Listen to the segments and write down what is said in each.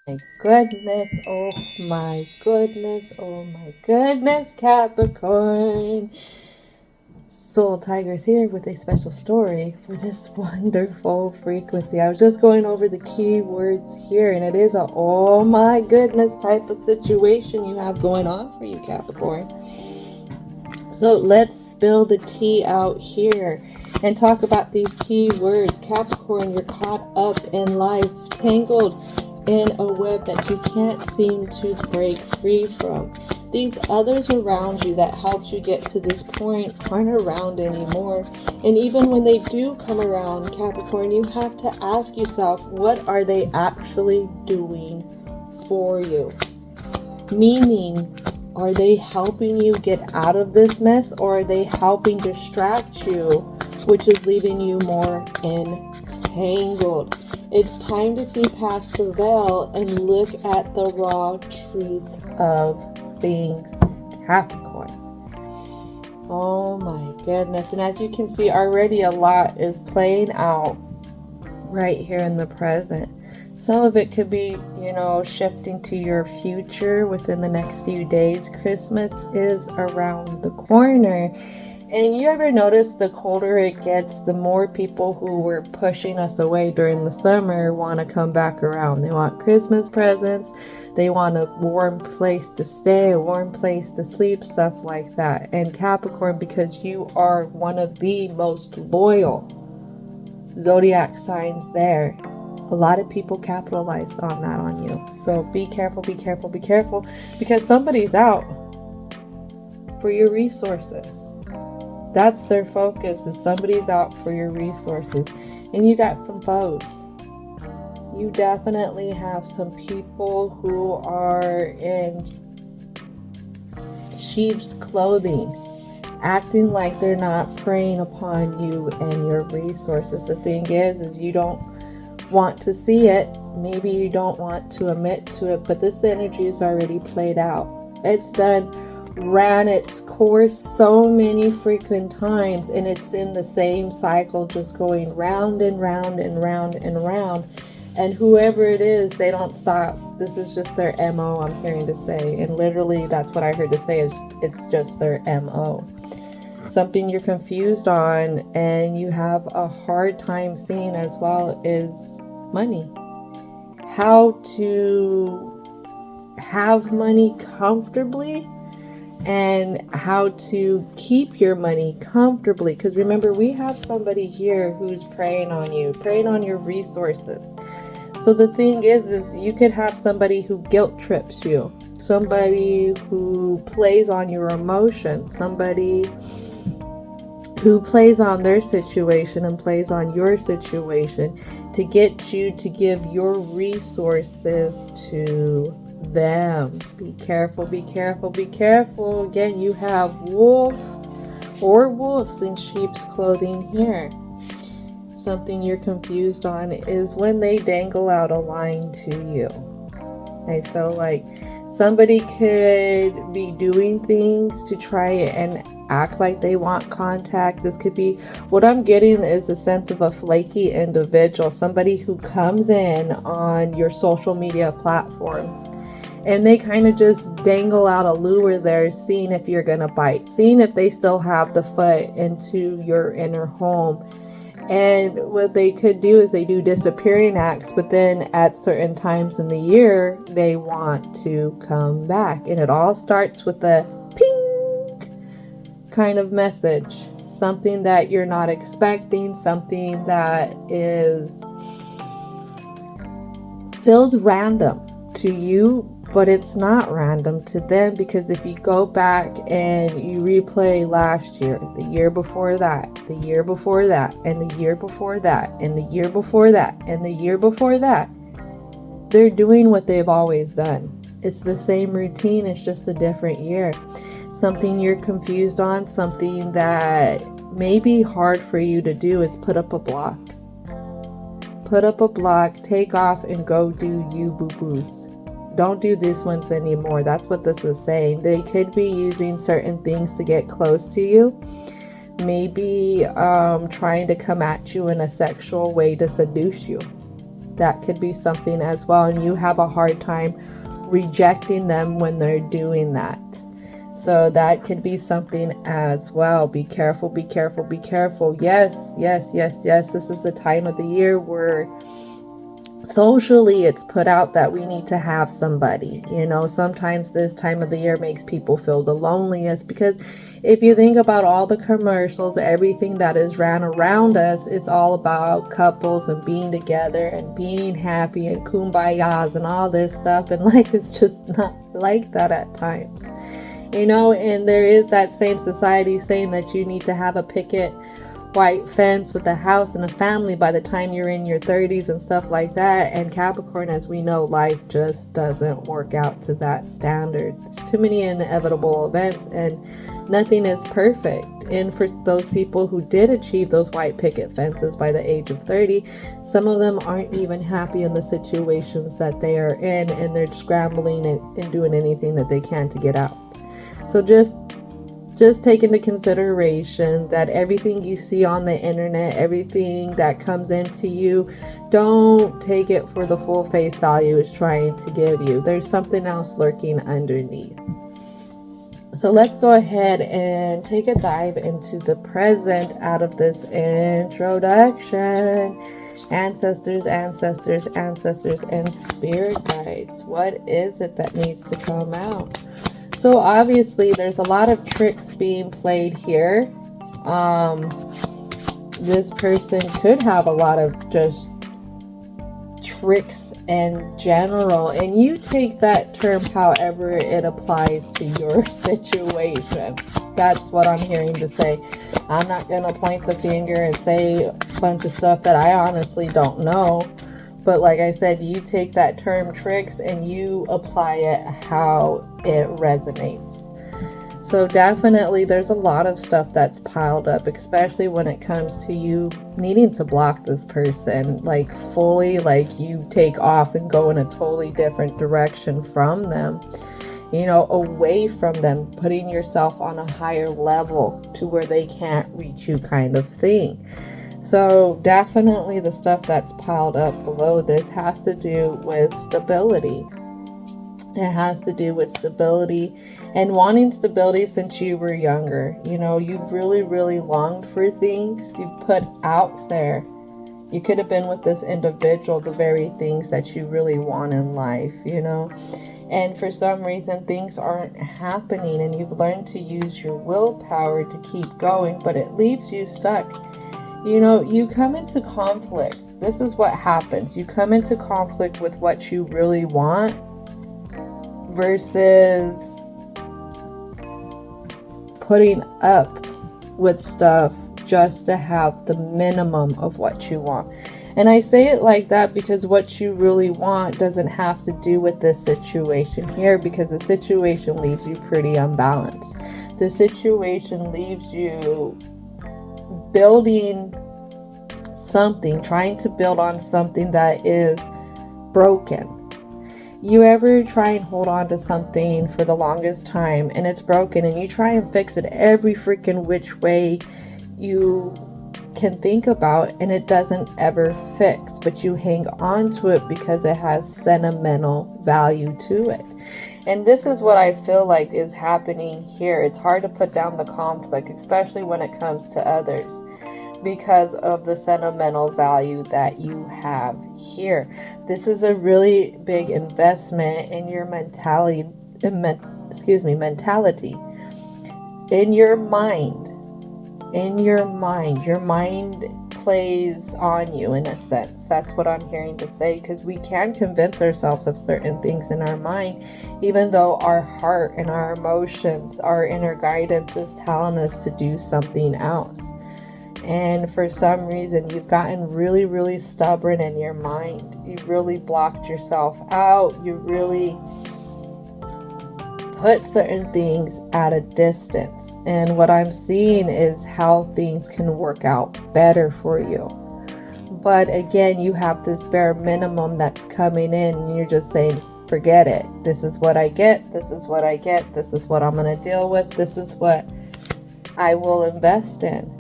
My goodness, oh my goodness, oh my goodness, Capricorn. Soul Tigers here with a special story for this wonderful frequency. I was just going over the key words here, and it is a oh my goodness type of situation you have going on for you, Capricorn. So let's spill the tea out here and talk about these key words. Capricorn, you're caught up in life, tangled in a web that you can't seem to break free from. These others around you that helped you get to this point aren't around anymore. And even when they do come around, Capricorn, you have to ask yourself, what are they actually doing for you? Meaning, are they helping you get out of this mess, or are they helping distract you, which is leaving you more entangled? It's time to see past the veil and look at the raw truth of things, Capricorn. Oh my goodness. And as you can see, already a lot is playing out right here in the present. Some of it could be, shifting to your future within the next few days. Christmas is around the corner. And you ever notice the colder it gets, the more people who were pushing us away during the summer want to come back around. They want Christmas presents. They want a warm place to stay, a warm place to sleep, stuff like that. And Capricorn, because you are one of the most loyal zodiac signs there, a lot of people capitalized on that on you. So be careful, be careful, be careful, because somebody's out for your resources. That's their focus, is somebody's out for your resources. And you got some foes. You definitely have some people who are in sheep's clothing, acting like they're not preying upon you and your resources. The thing is you don't want to see it. Maybe you don't want to admit to it, but this energy is already played out. It's ran its course so many frequent times, and it's in the same cycle, just going round and round and round and round. And whoever it is, they don't stop. This is just their MO, I'm hearing to say. And literally, that's what I heard to say, is it's just their MO. Something you're confused on and you have a hard time seeing as well is money. How to have money comfortably and how to keep your money comfortably. Because remember, we have somebody here who's preying on you, preying on your resources. So the thing is you could have somebody who guilt trips you, somebody who plays on your emotions, somebody who plays on their situation and plays on your situation to get you to give your resources to them. Be careful, be careful, be careful. Again, you have wolf or wolves in sheep's clothing here. Something you're confused on is when they dangle out a line to you. I feel like somebody could be doing things to try and act like they want contact. This could be, what I'm getting is a sense of a flaky individual, somebody who comes in on your social media platforms and they kind of just dangle out a lure there, seeing if you're gonna bite, seeing if they still have the foot into your inner home. And what they could do is they do disappearing acts, but then at certain times in the year, they want to come back. And it all starts with a ping kind of message. Something that you're not expecting, something that feels random to you, but it's not random to them, because if you go back and you replay last year, the year before that, the year before that, and the year before that, and the year before that, and the year before that, they're doing what they've always done. It's the same routine, it's just a different year. Something you're confused on, something that may be hard for you to do, is put up a block. Put up a block, take off, and go do you boo-boos. Don't do these ones anymore. That's what this is saying. They could be using certain things to get close to you. Maybe trying to come at you in a sexual way to seduce you. That could be something as well, and you have a hard time rejecting them when they're doing that. So that could be something as well. Be careful, be careful, be careful. Yes, yes, yes, yes. This is the time of the year where socially it's put out that we need to have somebody. You know, sometimes this time of the year makes people feel the loneliest, because if you think about all the commercials, everything that is ran around us, it's all about couples and being together and being happy and kumbayas and all this stuff, and life is just not like that at times. You know, and there is that same society saying that you need to have a picket white fence with a house and a family by the time you're in your 30s and stuff like that. And Capricorn, as we know, life just doesn't work out to that standard. There's too many inevitable events and nothing is perfect. And for those people who did achieve those white picket fences by the age of 30, some of them aren't even happy in the situations that they are in, and they're scrambling and doing anything that they can to get out. So just take into consideration that everything you see on the internet, everything that comes into you, don't take it for the full face value it's trying to give you. There's something else lurking underneath. So let's go ahead and take a dive into the present out of this introduction. Ancestors, ancestors, ancestors, and spirit guides. What is it that needs to come out? So obviously there's a lot of tricks being played here. This person could have a lot of just tricks in general, and you take that term however it applies to your situation. That's what I'm hearing to say. I'm not going to point the finger and say a bunch of stuff that I honestly don't know. But like I said, you take that term tricks and you apply it how it resonates. So definitely there's a lot of stuff that's piled up, especially when it comes to you needing to block this person, like fully, like you take off and go in a totally different direction from them, you know, away from them, putting yourself on a higher level to where they can't reach you kind of thing. So definitely the stuff that's piled up below this has to do with stability. It has to do with stability and wanting stability since you were younger. You know, you've really, really longed for things you've put out there. You could have been with this individual, the very things that you really want in life, you know. And for some reason, things aren't happening, and you've learned to use your willpower to keep going, but it leaves you stuck. You know, you come into conflict. This is what happens. You come into conflict with what you really want versus putting up with stuff just to have the minimum of what you want. And I say it like that because what you really want doesn't have to do with this situation here, because the situation leaves you pretty unbalanced. The situation leaves you building something, trying to build on something that is broken. You ever try and hold on to something for the longest time and it's broken, and you try and fix it every freaking which way you can think about, and it doesn't ever fix, but you hang on to it because it has sentimental value to it. And this is what I feel like is happening here. It's hard to put down the conflict, especially when it comes to others, because of the sentimental value that you have here. This is a really big investment in your mentality, mentality, in your mind. Your mind plays on you in a sense. That's what I'm hearing to say, because we can convince ourselves of certain things in our mind, even though our heart and our emotions, our inner guidance is telling us to do something else. And for some reason, you've gotten really, really stubborn in your mind. You've really blocked yourself out. You really put certain things at a distance. And what I'm seeing is how things can work out better for you. But again, you have this bare minimum that's coming in, and you're just saying, forget it. This is what I get. This is what I get. This is what I'm going to deal with. This is what I will invest in.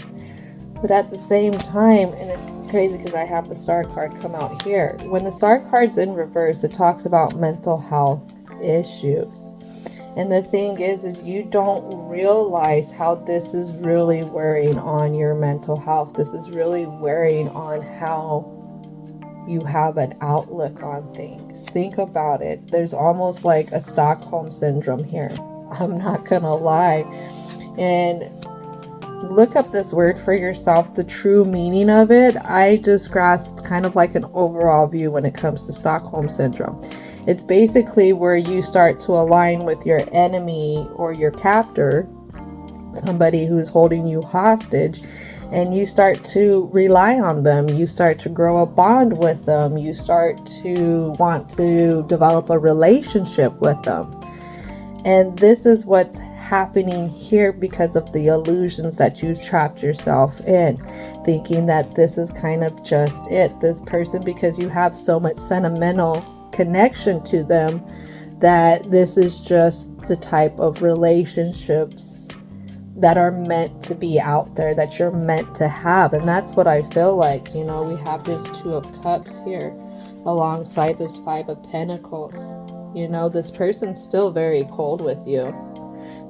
But at the same time, and it's crazy because I have the star card come out here. When the star card's in reverse, it talks about mental health issues. And the thing is you don't realize how this is really wearing on your mental health. This is really wearing on how you have an outlook on things. Think about it. There's almost like a Stockholm syndrome here. I'm not gonna lie. And look up this word for yourself, the true meaning of it. I just grasped kind of like an overall view when it comes to Stockholm syndrome. It's basically where you start to align with your enemy or your captor, somebody who's holding you hostage, and you start to rely on them. You start to grow a bond with them. You start to want to develop a relationship with them. And this is what's happening here because of the illusions that you've trapped yourself in, thinking that this is kind of just it. This person, because you have so much sentimental connection to them, that this is just the type of relationships that are meant to be out there, that you're meant to have. And that's what I feel like. You know, we have this Two of Cups here alongside this Five of Pentacles. You know, this person's still very cold with you.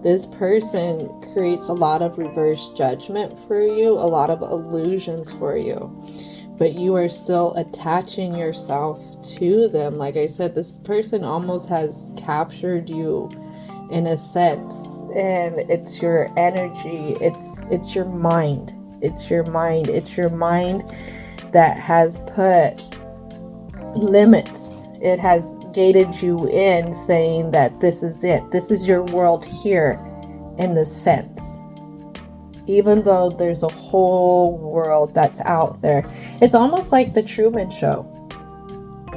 This person creates a lot of reverse judgment for you, a lot of illusions for you, but you are still attaching yourself to them. Like I said, this person almost has captured you in a sense, and it's your energy, it's your mind, it's your mind that has put limits. It has gated you in, saying that this is it. This is your world here in this fence. Even though there's a whole world that's out there. It's almost like the Truman Show.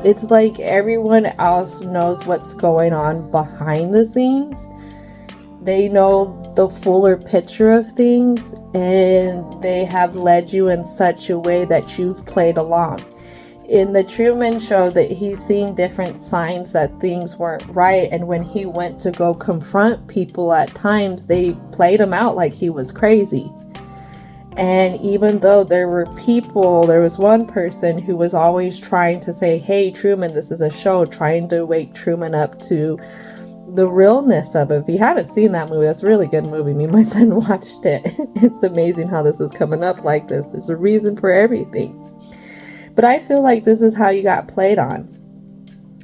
It's like everyone else knows what's going on behind the scenes. They know the fuller picture of things, and they have led you in such a way that you've played along. In the Truman Show, that he's seeing different signs that things weren't right, and when he went to go confront people at times, they played him out like he was crazy. And even though there were people, there was one person who was always trying to say, hey Truman, this is a show, trying to wake Truman up to the realness of it. If you haven't seen that movie, that's a really good movie. Me and my son watched it. It's amazing how this is coming up like this. There's a reason for everything. But I feel like this is how you got played on,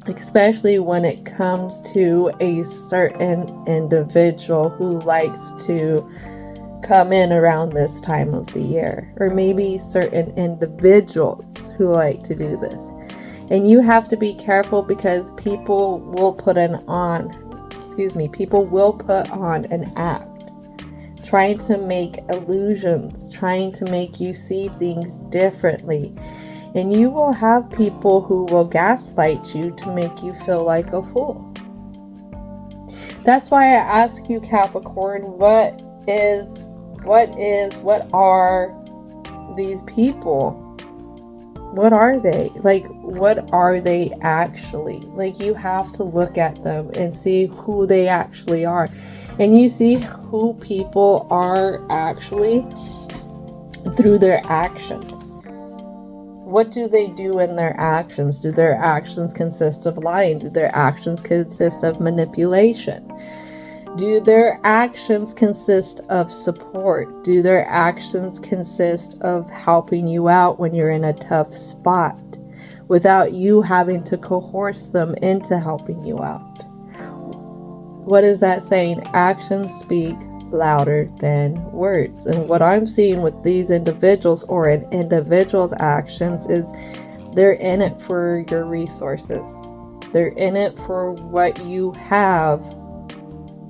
especially when it comes to a certain individual who likes to come in around this time of the year, or maybe certain individuals who like to do this. And you have to be careful, because people will put on an act, trying to make illusions, trying to make you see things differently. And you will have people who will gaslight you to make you feel like a fool. That's why I ask you, Capricorn, what are these people? What are they? Like, what are they actually? Like, you have to look at them and see who they actually are. And you see who people are actually through their actions. What do they do in their actions? Do their actions consist of lying? Do their actions consist of manipulation? Do their actions consist of support? Do their actions consist of helping you out when you're in a tough spot without you having to coerce them into helping you out? What is that saying? Actions speak louder than words. And what I'm seeing with these individuals, or an individual's actions, is they're in it for your resources. They're in it for what you have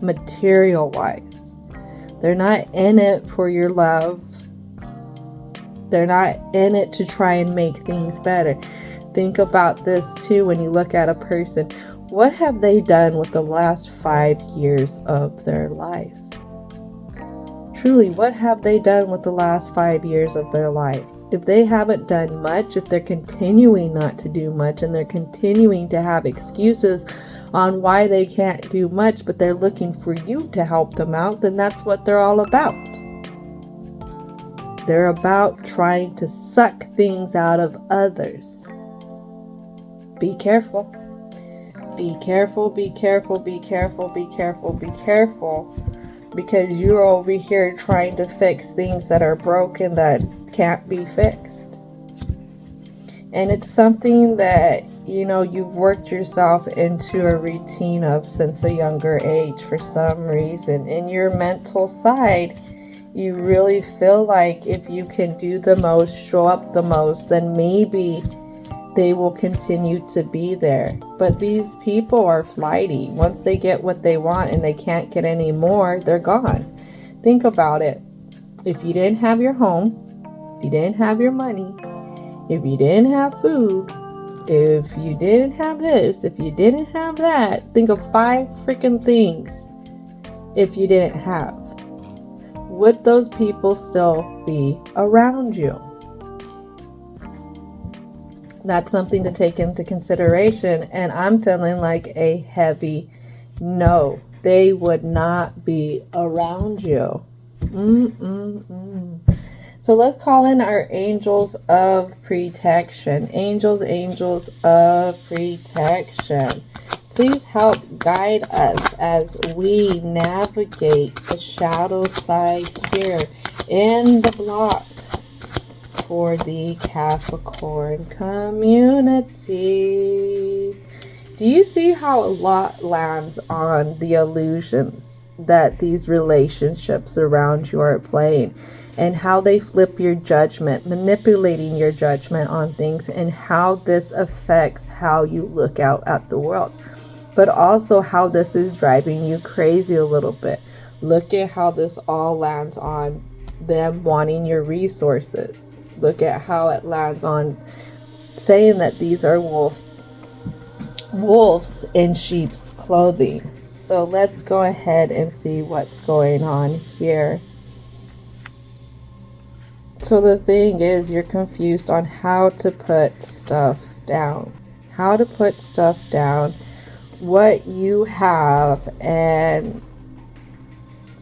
material wise. They're not in it for your love. They're not in it to try and make things better. Think about this too when you look at a person. What have they done with the last 5 years of their life? Truly, what have they done with the last 5 years of their life? If they haven't done much, if they're continuing not to do much, and they're continuing to have excuses on why they can't do much, but they're looking for you to help them out, then that's what they're all about. They're about trying to suck things out of others. Be careful. Be careful, be careful, be careful, be careful, be careful. Because you're over here trying to fix things that are broken that can't be fixed. And it's something that, you've worked yourself into a routine of since a younger age for some reason. In your mental side, you really feel like if you can do the most, show up the most, then maybe they will continue to be there. But these people are flighty. Once they get what they want and they can't get any more, they're gone. Think about it. If you didn't have your home, if you didn't have your money, if you didn't have food, if you didn't have this, if you didn't have that, think of 5 freaking things if you didn't have. Would those people still be around you? That's something to take into consideration, and I'm feeling like a heavy no. They would not be around you. So let's call in our angels of protection. Angels of protection. Please help guide us as we navigate the shadow side here in the block for the Capricorn community. Do you see how a lot lands on the illusions that these relationships around you are playing, and how they flip your judgment, manipulating your judgment on things, and how this affects how you look out at the world, but also how this is driving you crazy a little bit. Look at how this all lands on them wanting your resources. Look at how it lands on saying that these are wolves in sheep's clothing. So let's go ahead and see what's going on here. So the thing is, you're confused on how to put stuff down. How to put stuff down, what you have, and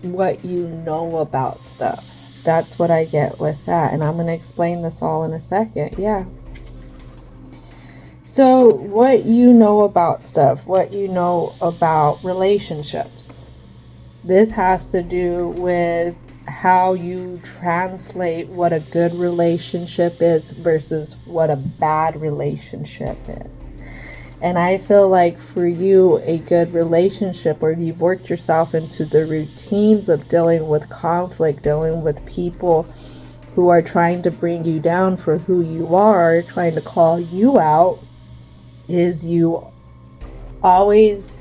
what you know about stuff. That's what I get with that. And I'm going to explain this all in a second. Yeah. So what you know about stuff, what you know about relationships. This has to do with how you translate what a good relationship is versus what a bad relationship is. And I feel like for you, a good relationship where you've worked yourself into the routines of dealing with conflict, dealing with people who are trying to bring you down for who you are, trying to call you out, is you always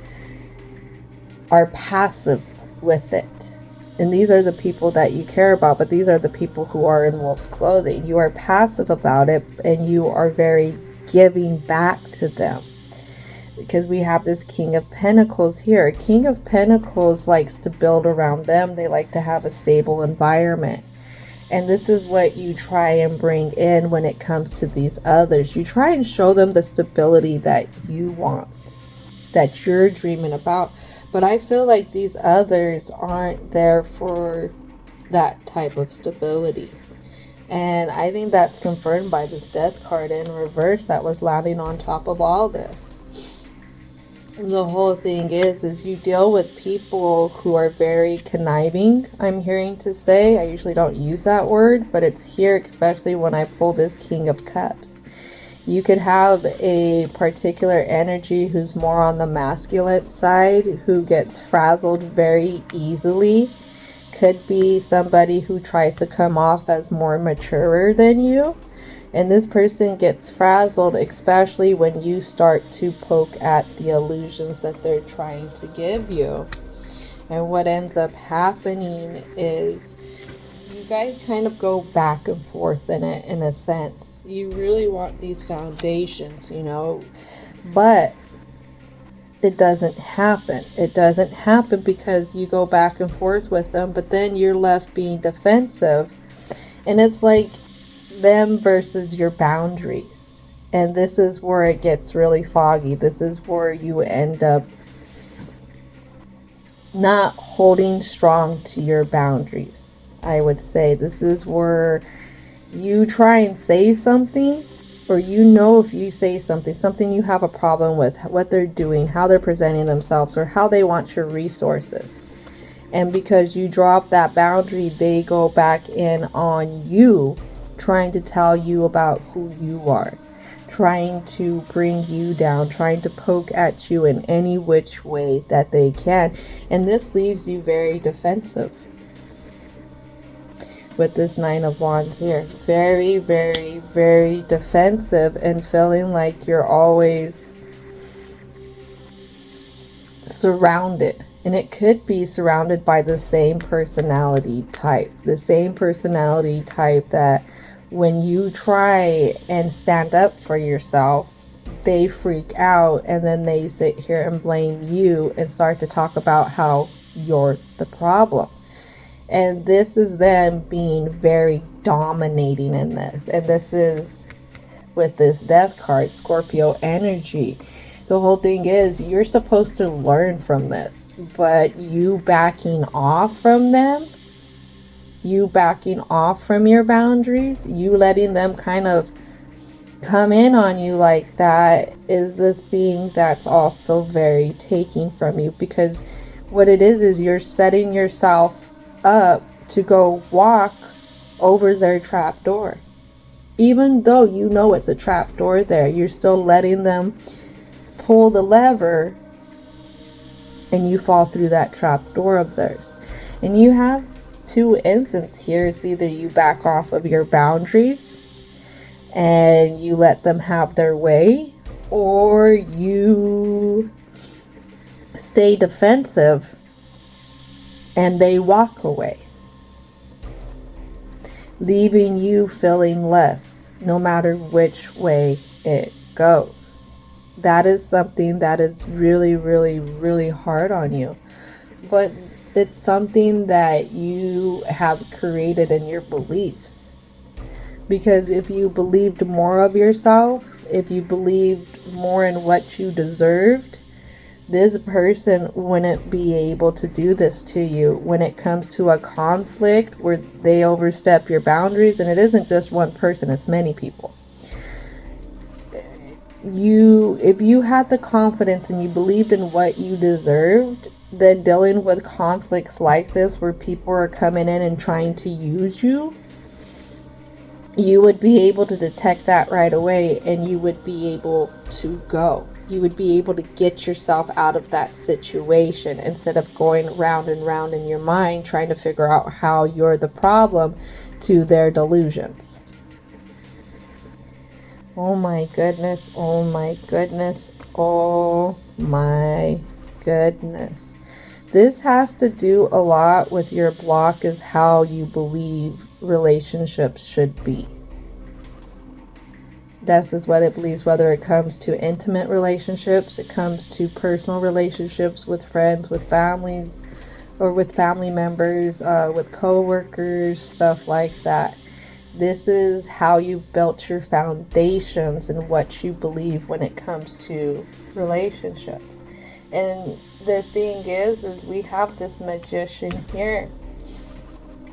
are passive with it. And these are the people that you care about, but these are the people who are in wolf's clothing. You are passive about it, and you are very giving back to them. Because we have this King of Pentacles here. King of Pentacles likes to build around them. They like to have a stable environment. And this is what you try and bring in when it comes to these others. You try and show them the stability that you want, that you're dreaming about. But I feel like these others aren't there for that type of stability. And I think that's confirmed by this Death card in reverse that was landing on top of all this. The whole thing is you deal with people who are very conniving, I'm hearing to say. I usually don't use that word, but it's here, especially when I pull this King of Cups. You could have a particular energy who's more on the masculine side, who gets frazzled very easily. Could be somebody who tries to come off as more mature than you. And this person gets frazzled, especially when you start to poke at the illusions that they're trying to give you. And what ends up happening is you guys kind of go back and forth in it, in a sense. You really want these foundations, but it doesn't happen. It doesn't happen because you go back and forth with them, but then you're left being defensive. And it's like them versus your boundaries. And this is where it gets really foggy. This is where you end up not holding strong to your boundaries. I would say this is where You try and say something, or you know if you say something you have a problem with, what they're doing, how they're presenting themselves, or how they want your resources. And because you drop that boundary, they go back in on you, trying to tell you about who you are, trying to bring you down, trying to poke at you in any which way that they can. And this leaves you very defensive with this Nine of Wands here. Very, very, very defensive, and feeling like you're always surrounded. And it could be surrounded by the same personality type. The same personality type that when you try and stand up for yourself, they freak out, and then they sit here and blame you and start to talk about how you're the problem. And this is them being very dominating in this. And this is with this Death card, Scorpio energy. The whole thing is you're supposed to learn from this, but you backing off from them, you backing off from your boundaries, you letting them kind of come in on you like that is the thing that's also very taking from you. Because what it is you're setting yourself up to go walk over their trap door. Even though you know it's a trap door there, you're still letting them pull the lever and you fall through that trap door of theirs. And you have two instances here. It's either you back off of your boundaries and you let them have their way, or you stay defensive and they walk away, leaving you feeling less no matter which way it goes. That is something that is really, really, really hard on you. But it's something that you have created in your beliefs. Because if you believed more of yourself, if you believed more in what you deserved, this person wouldn't be able to do this to you when it comes to a conflict where they overstep your boundaries. And it isn't just one person, it's many people. If you had the confidence and you believed in what you deserved, then dealing with conflicts like this where people are coming in and trying to use you, you would be able to detect that right away, and you would be able to go. You would be able to get yourself out of that situation instead of going round and round in your mind trying to figure out how you're the problem to their delusions. Oh my goodness, oh my goodness, oh my goodness. This has to do a lot with your block is how you believe relationships should be. This is what it believes, whether it comes to intimate relationships, it comes to personal relationships with friends, with families, or with family members, with co-workers, stuff like that. This is how you've built your foundations and what you believe when it comes to relationships. And the thing is we have this magician here.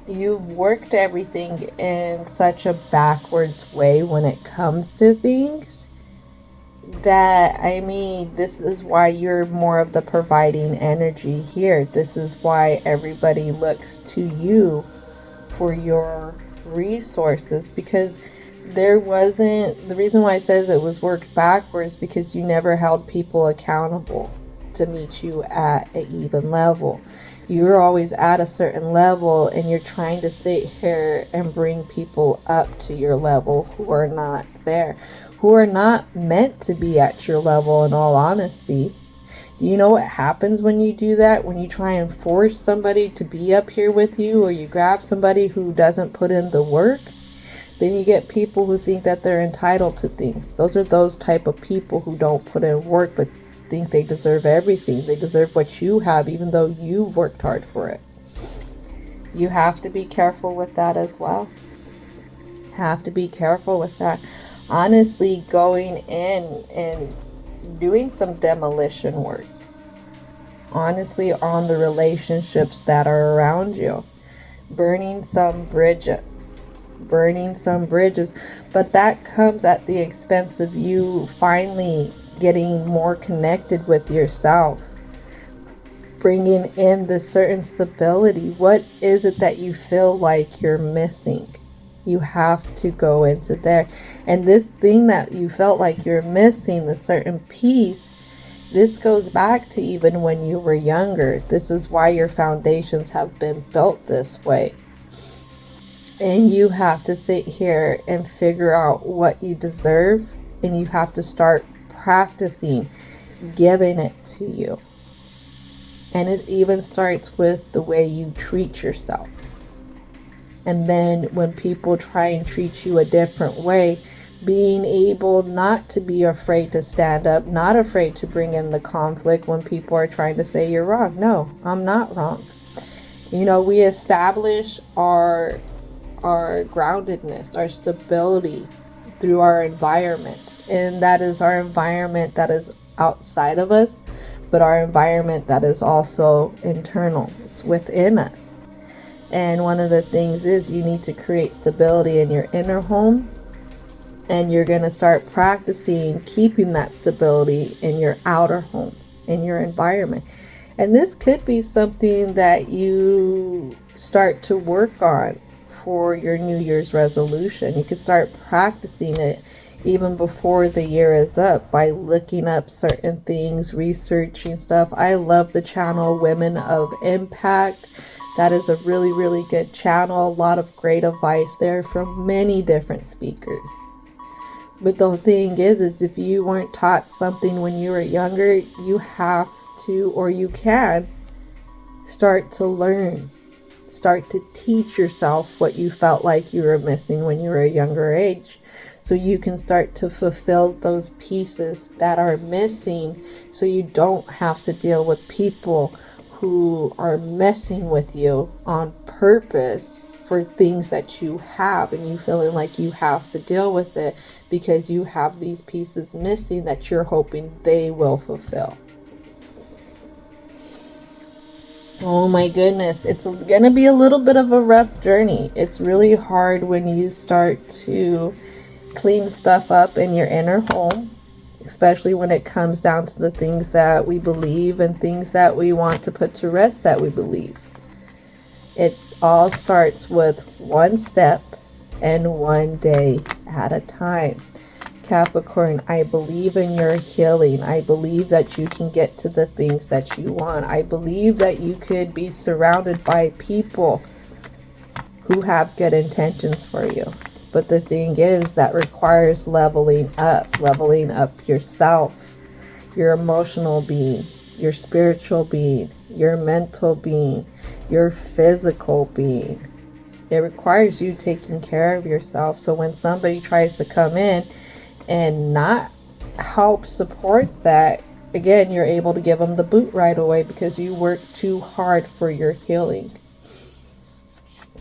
You've worked everything in such a backwards way when it comes to things that, I mean, this is why you're more of the providing energy here. This is why everybody looks to you for your resources, because there wasn't, the reason why it says it was worked backwards, because you never held people accountable to meet you at an even level. You're always at a certain level and you're trying to sit here and bring people up to your level who are not there, who are not meant to be at your level, in all honesty. You know what happens when you do that? When you try and force somebody to be up here with you, or you grab somebody who doesn't put in the work, then you get people who think that they're entitled to things. Those are those type of people who don't put in work but think they deserve everything. They deserve what you have, even though you've worked hard for it. You have to be careful with that as well. Have to be careful with that. Honestly, going in and doing some demolition work, honestly, on the relationships that are around you, burning some bridges, burning some bridges, but that comes at the expense of you finally getting more connected with yourself, bringing in this certain stability. What is it that you feel like you're missing? You have to go into there. And this thing that you felt like you're missing, the certain piece, this goes back to even when you were younger. This is why your foundations have been built this way. And you have to sit here and figure out what you deserve, and you have to start practicing giving it to you. And it even starts with the way you treat yourself. And then when people try and treat you a different way, being able not to be afraid to stand up, not afraid to bring in the conflict when people are trying to say you're wrong. No, I'm not wrong. You know, we establish our groundedness, our stability through our environment. And that is our environment that is outside of us, but our environment that is also internal. It's within us. And one of the things is you need to create stability in your inner home, and you're going to start practicing keeping that stability in your outer home, in your environment. And this could be something that you start to work on for your New Year's resolution. You could start practicing it even before the year is up by looking up certain things, researching stuff. I love the channel Women of Impact. That is a really, really good channel. A lot of great advice there from many different speakers. But the thing is if you weren't taught something when you were younger, you have to, or you can, start to learn. Start to teach yourself what you felt like you were missing when you were a younger age. So you can start to fulfill those pieces that are missing, so you don't have to deal with people who are messing with you on purpose for things that you have, and you feeling like you have to deal with it because you have these pieces missing that you're hoping they will fulfill. Oh my goodness, it's gonna be a little bit of a rough journey. It's really hard when you start to clean stuff up in your inner home, especially when it comes down to the things that we believe and things that we want to put to rest that we believe. It all starts with one step and one day at a time. Capricorn, I believe in your healing. I believe that you can get to the things that you want. I believe that you could be surrounded by people who have good intentions for you. But the thing is, that requires leveling up yourself, your emotional being, your spiritual being, your mental being, your physical being. It requires you taking care of yourself. So when somebody tries to come in and not help support that, again, you're able to give them the boot right away because you worked too hard for your healing.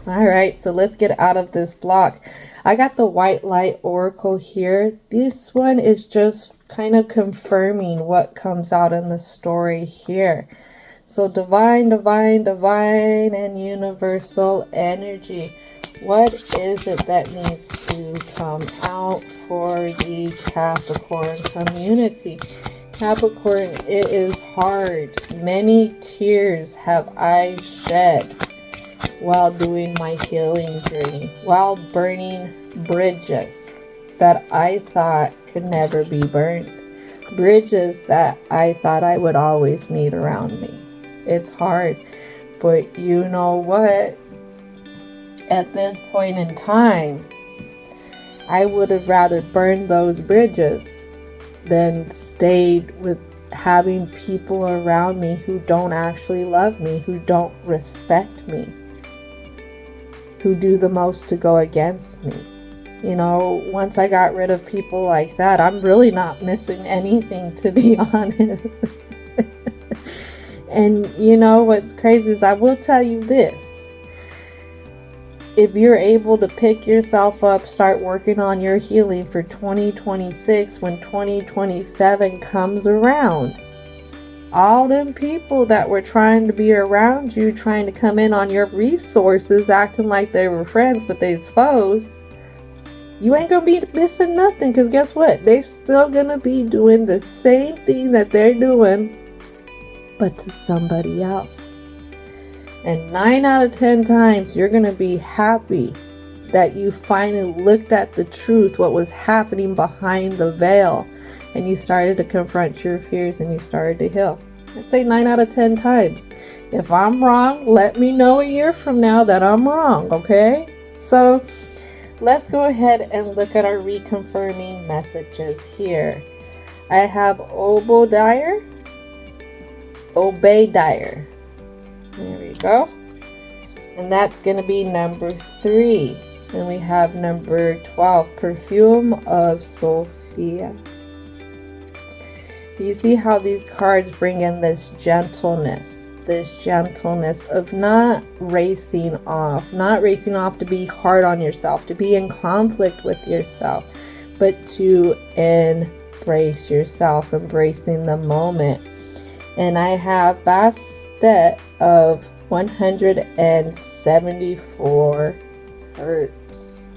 All right, so let's get out of this block. I got the White Light Oracle here. This one is just kind of confirming what comes out in the story here. So divine, divine, divine, and universal energy. What is it that needs to come out for the Capricorn community? Capricorn, it is hard. Many tears have I shed while doing my healing journey, while burning bridges that I thought could never be burned. Bridges that I thought I would always need around me. It's hard, but you know what? At this point in time, I would have rather burned those bridges than stayed with having people around me who don't actually love me, who don't respect me, who do the most to go against me. You know, once I got rid of people like that, I'm really not missing anything, to be honest. And you know what's crazy is, I will tell you this. If you're able to pick yourself up, start working on your healing for 2026, when 2027 comes around, all them people that were trying to be around you, trying to come in on your resources, acting like they were friends, but they's foes, you ain't gonna be missing nothing, because guess what? They still gonna be doing the same thing that they're doing, but to somebody else. And 9 out of 10 times, you're gonna be happy that you finally looked at the truth, what was happening behind the veil, and you started to confront your fears and you started to heal. I say 9 out of 10 times. If I'm wrong, let me know a year from now that I'm wrong, okay? So let's go ahead and look at our reconfirming messages here. I have Obadiah. There we go. And that's going to be number 3. And we have number 12, Perfume of Sophia. You see how these cards bring in this gentleness of not racing off to be hard on yourself, to be in conflict with yourself, but to embrace yourself, embracing the moment. And I have Bastet of 174 hertz.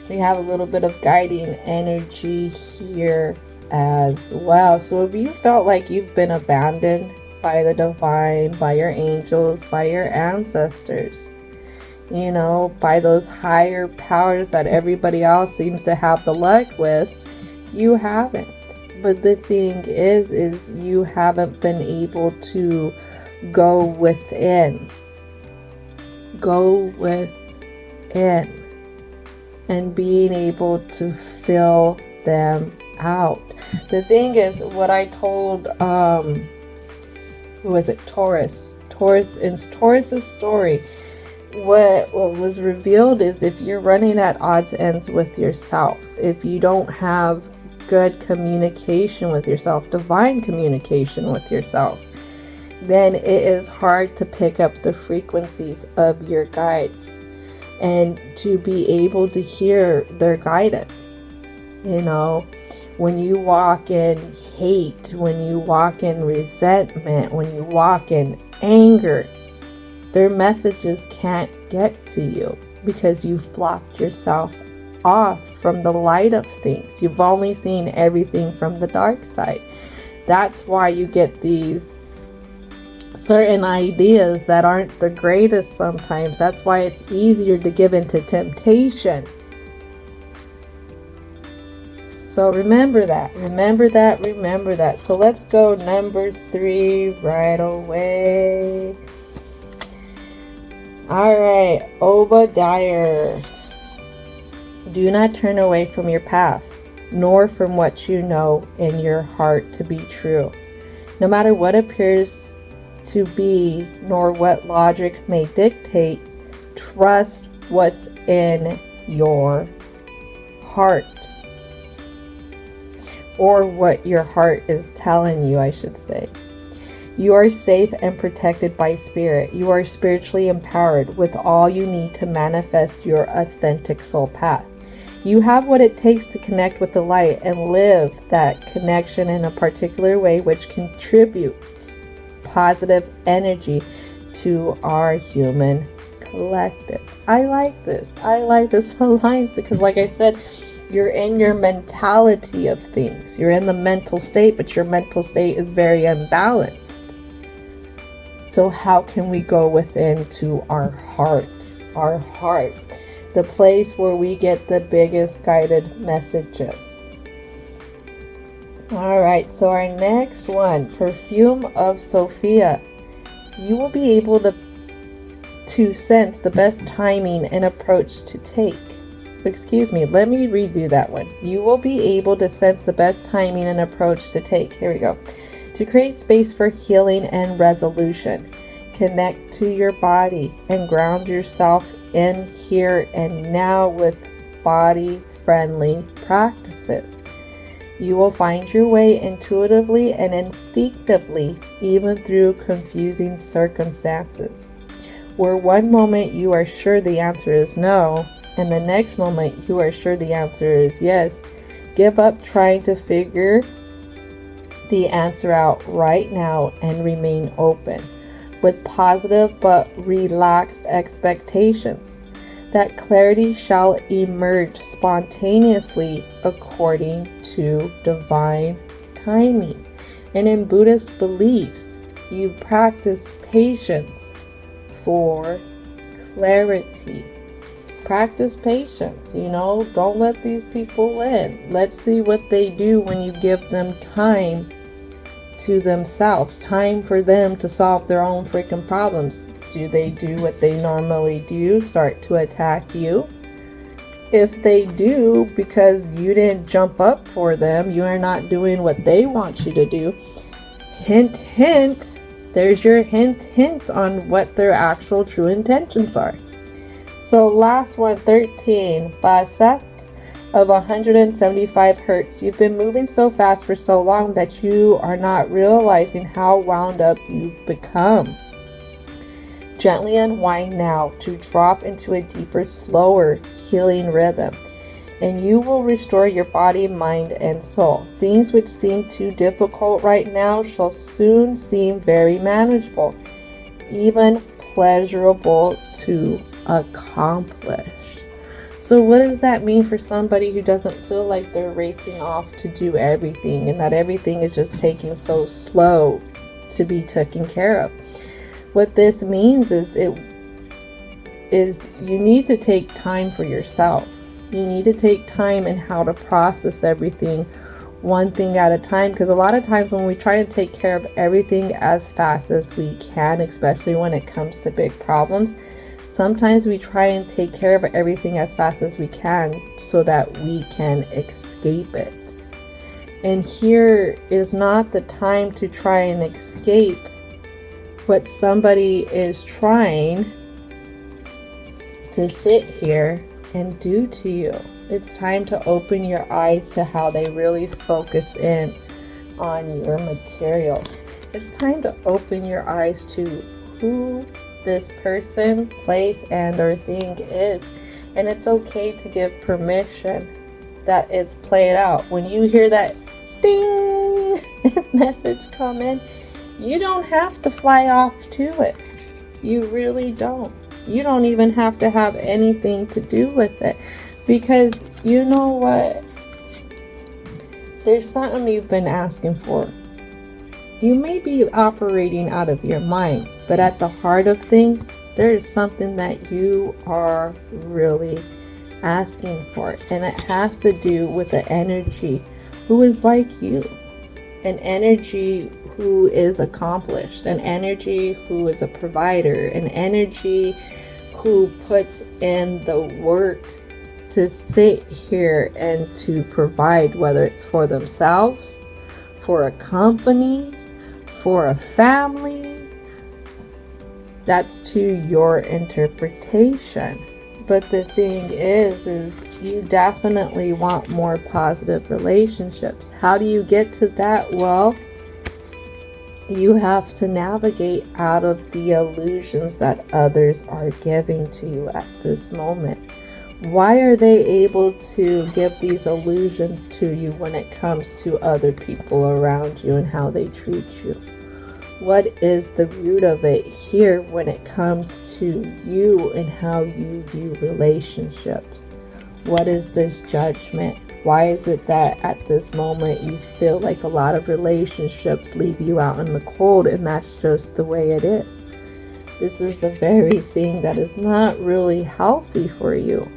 We have a little bit of guiding energy here as well. So if you felt like you've been abandoned by the divine, by your angels, by your ancestors, by those higher powers that everybody else seems to have the luck with, you haven't. But the thing is you haven't been able to go within and being able to fill them out. The thing is, what I told Taurus in Taurus's story, what was revealed is if you're running at odds ends with yourself, if you don't have good communication with yourself, divine communication with yourself, then it is hard to pick up the frequencies of your guides and to be able to hear their guidance. When you walk in hate, when you walk in resentment, when you walk in anger, their messages can't get to you because you've blocked yourself off from the light of things. You've only seen everything from the dark side. That's why you get these certain ideas that aren't the greatest sometimes. That's why it's easier to give into temptation. So remember that. So let's go number 3 right away. All right, Obadiah. Do not turn away from your path, nor from what you know in your heart to be true. No matter what appears to be, nor what logic may dictate, trust what's in your heart. Or what your heart is telling you, I should say. You are safe and protected by spirit. You are spiritually empowered with all you need to manifest your authentic soul path. You have what it takes to connect with the light and live that connection in a particular way, which contributes positive energy to our human collective. I like this aligns because, like I said, you're in your mentality of things. You're in the mental state, but your mental state is very unbalanced. So how can we go within to our heart? Our heart, the place where we get the biggest guided messages. All right, so our next one, Perfume of Sophia. You will be able to sense the best timing and approach to take. Excuse me, let me redo that one. You will be able to sense the best timing and approach to take. Here we go. To create space for healing and resolution. Connect to your body and ground yourself in here and now with body-friendly practices. You will find your way intuitively and instinctively, even through confusing circumstances. Where one moment you are sure the answer is no, and the next moment you are sure the answer is yes, Give up trying to figure the answer out right now and remain open with positive but relaxed expectations that clarity shall emerge spontaneously according to divine timing. And in Buddhist beliefs, you practice patience for clarity. Practice patience, don't let these people in. Let's see what they do when you give them time to themselves, time for them to solve their own freaking problems. Do they do what they normally do? Start to attack you? If they do, because you didn't jump up for them, you are not doing what they want you to do. Hint, hint. There's your hint, hint on what their actual true intentions are. So last one, 13. Baseth of 175 hertz. You've been moving so fast for so long that you are not realizing how wound up you've become. Gently unwind now to drop into a deeper, slower, healing rhythm, and you will restore your body, mind, and soul. Things which seem too difficult right now shall soon seem very manageable, even pleasurable to accomplish. So what does that mean for somebody who doesn't feel like they're racing off to do everything and that everything is just taking so slow to be taken care of? What this means is you need to take time for yourself. You need to take time in how to process everything one thing at a time, because a lot of times when we try to take care of everything as fast as we can, especially when it comes to big problems, sometimes we try and take care of everything as fast as we can so that we can escape it. And here is not the time to try and escape what somebody is trying to sit here and do to you. It's time to open your eyes to how they really focus in on your materials. It's time to open your eyes to who this person, place, and or thing is. And it's okay to give permission that it's played out. When you hear that ding message come in, you don't have to fly off to it. You really don't. You don't even have to have anything to do with it, because you know what? There's something you've been asking for. You may be operating out of your mind, but at the heart of things, there is something that you are really asking for, and it has to do with an energy who is like you, an energy who is accomplished, an energy who is a provider, an energy who puts in the work to sit here and to provide, whether it's for themselves, for a company, for a family. That's to your interpretation. But the thing is you definitely want more positive relationships. How do you get to that? Well, you have to navigate out of the illusions that others are giving to you at this moment. Why are they able to give these illusions to you when it comes to other people around you and how they treat you? What is the root of it here when it comes to you and how you view relationships? What is this judgment? Why is it that at this moment you feel like a lot of relationships leave you out in the cold, and that's just the way it is? This is the very thing that is not really healthy for you.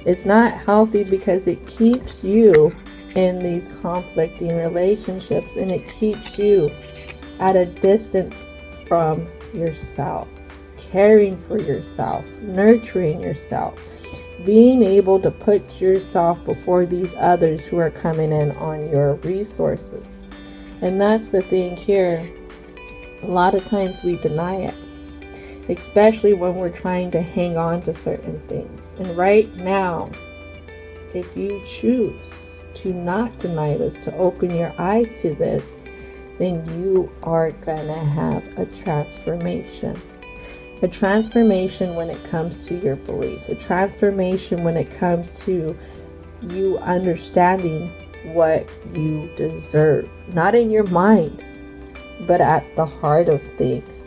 It's not healthy because it keeps you in these conflicting relationships, and it keeps you at a distance from yourself, caring for yourself, nurturing yourself, being able to put yourself before these others who are coming in on your resources. And that's the thing here. A lot of times we deny it, especially when we're trying to hang on to certain things. And right now, if you choose to not deny this, to open your eyes to this, then you are gonna have a transformation. A transformation when it comes to your beliefs. A transformation when it comes to you understanding what you deserve, not in your mind, but at the heart of things,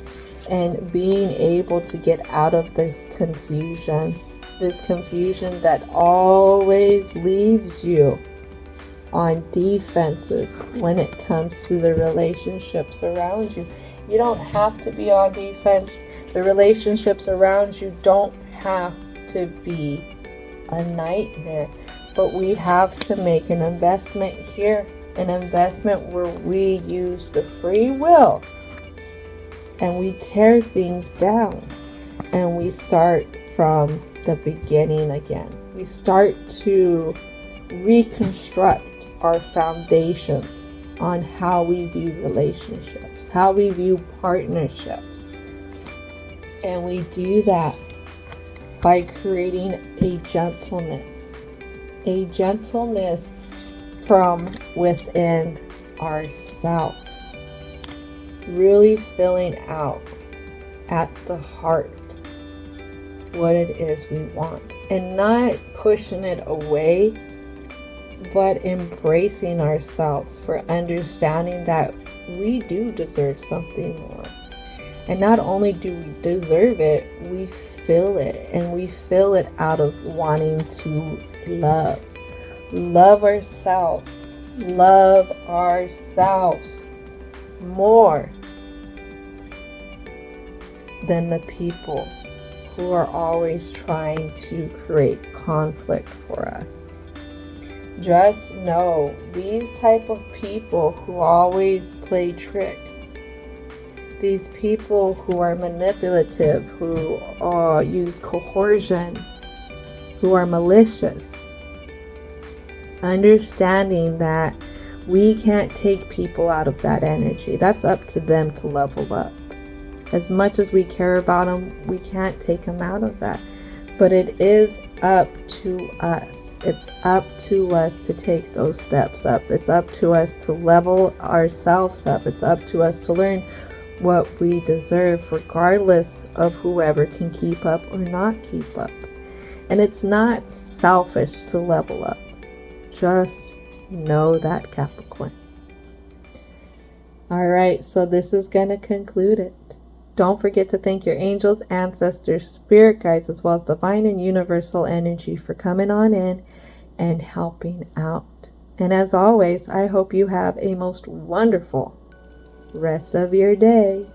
and being able to get out of this confusion that always leaves you on defenses when it comes to the relationships around you. You don't have to be on defense. The relationships around you don't have to be a nightmare, but we have to make an investment here, an investment where we use the free will and we tear things down and we start from the beginning again. We start to reconstruct our foundations on how we view relationships, how we view partnerships. And we do that by creating a gentleness from within ourselves, really filling out at the heart what it is we want, and not pushing it away, but embracing ourselves for understanding that we do deserve something more. And not only do we deserve it, we feel it, and we feel it out of wanting to love ourselves more than the people who are always trying to create conflict for us. Just know, these type of people who always play tricks, these people who are manipulative, who use coercion, who are malicious, understanding that we can't take people out of that energy. That's up to them to level up. As much as we care about them, we can't take them out of that. But it is up to us. It's up to us to take those steps up. It's up to us to level ourselves up. It's up to us to learn what we deserve, regardless of whoever can keep up or not keep up. And it's not selfish to level up. Just know that, Capricorn. All right, so this is going to conclude it. Don't forget to thank your angels, ancestors, spirit guides, as well as divine and universal energy for coming on in and helping out. And as always, I hope you have a most wonderful rest of your day.